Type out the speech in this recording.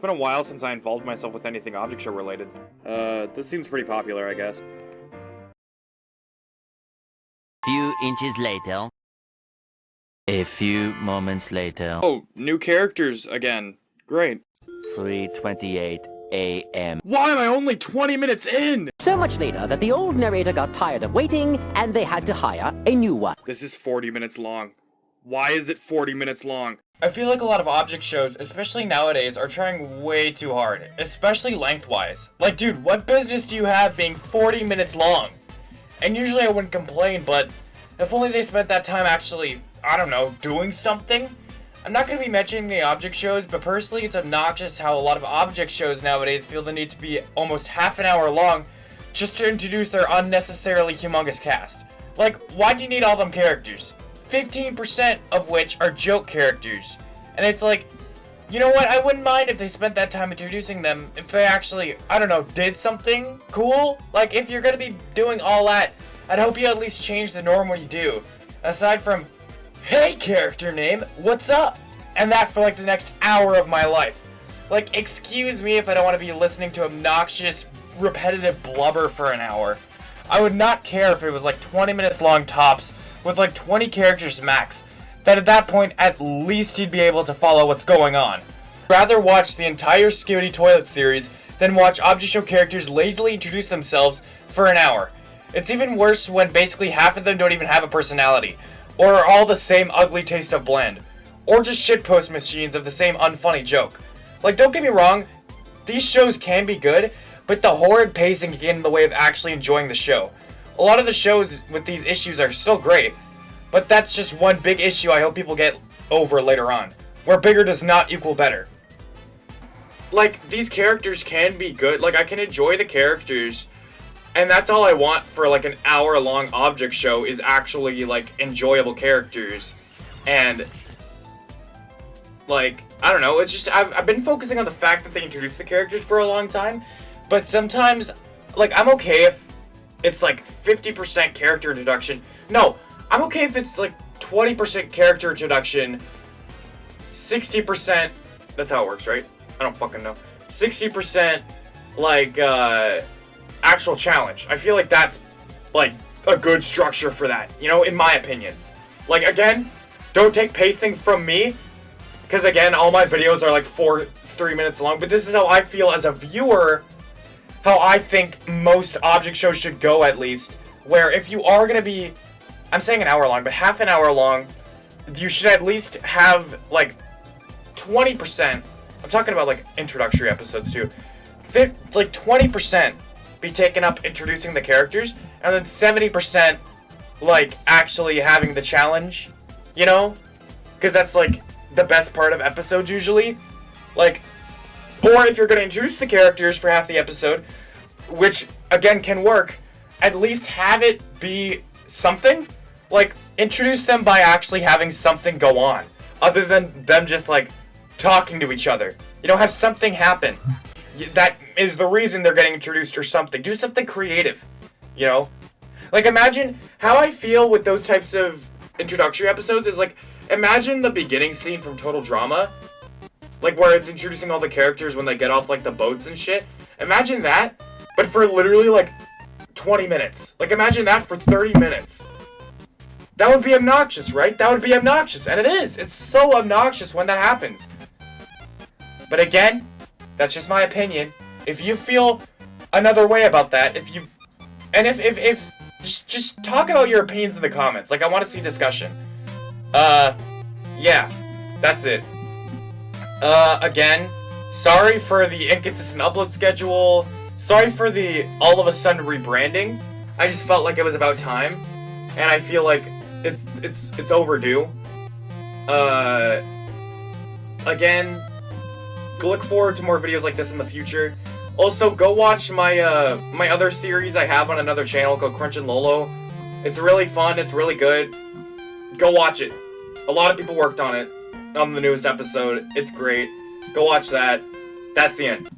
been a while since I involved myself with anything object show related. This seems pretty popular, I guess. Few inches later. A few moments later. Oh, new characters again. Great. 3:28 a.m. Why am I only 20 minutes in? So much later that the old narrator got tired of waiting, and they had to hire a new one. This is 40 minutes long. Why is it 40 minutes long? I feel like a lot of object shows, especially nowadays, are trying way too hard, especially lengthwise. Like, dude, what business do you have being 40 minutes long? And usually I wouldn't complain, but if only they spent that time actually, I don't know, doing something? I'm not going to be mentioning the object shows, but personally it's obnoxious how a lot of object shows nowadays feel the need to be almost half an hour long just to introduce their unnecessarily humongous cast. Like, why do you need all them characters? 15% of which are joke characters. And it's like, you know what, I wouldn't mind if they spent that time introducing them if they actually, I don't know, did something cool. Like, if you're gonna be doing all that, I'd hope you at least change the norm when you do. Aside from, hey character name, what's up? And that for like the next hour of my life. Like, excuse me if I don't want to be listening to obnoxious, repetitive blubber for an hour. I would not care if it was like 20 minutes long tops, with like 20 characters max, that at that point at least you'd be able to follow what's going on. Rather watch the entire Skibidi Toilet series than watch object show characters lazily introduce themselves for an hour. It's even worse when basically half of them don't even have a personality, or are all the same ugly taste of bland, or just shitpost machines of the same unfunny joke. Like, don't get me wrong, these shows can be good, but the horrid pacing can get in the way of actually enjoying the show. A lot of the shows with these issues are still great, but that's just one big issue I hope people get over later on, where bigger does not equal better. Like, these characters can be good, like, I can enjoy the characters, and that's all I want for, like, an hour-long object show is actually, like, enjoyable characters, and, like, I don't know, it's just, I've been focusing on the fact that they introduced the characters for a long time, but sometimes, like, I'm okay if it's like 50% character introduction. No, I'm okay if it's like 20% character introduction, 60%, that's how it works, right? I don't fucking know. 60% like actual challenge. I feel like that's like a good structure for that, you know, in my opinion. Like, again, don't take pacing from me, because again, all my videos are like 3 minutes long, but this is how I feel as a viewer, how I think most object shows should go, at least, where if you are going to be, I'm saying an hour long, but half an hour long, you should at least have, like, 20%, I'm talking about, like, introductory episodes, too, like, 20% be taken up introducing the characters, and then 70%, like, actually having the challenge, you know? Because that's, like, the best part of episodes, usually. Like, or if you're going to introduce the characters for half the episode, which, again, can work, at least have it be something. Like, introduce them by actually having something go on, other than them just, like, talking to each other. You know, have something happen. That is the reason they're getting introduced or something. Do something creative, you know? Like, imagine how I feel with those types of introductory episodes is, like, imagine the beginning scene from Total Drama, like, where it's introducing all the characters when they get off, like, the boats and shit. Imagine that, but for literally, like, 20 minutes. Like, imagine that for 30 minutes. That would be obnoxious, right? That would be obnoxious, and it is. It's so obnoxious when that happens. But again, that's just my opinion. If you feel another way about that, if just talk about your opinions in the comments. Like, I want to see discussion. Yeah, that's it. Again, sorry for the inconsistent upload schedule. Sorry for the all of a sudden rebranding. I just felt like it was about time, and I feel like it's overdue. Again, look forward to more videos like this in the future. Also, go watch my my other series I have on another channel called Crunch and Lolo. It's really fun. It's really good. Go watch it. A lot of people worked on it on the newest episode. It's great. Go watch that. That's the end.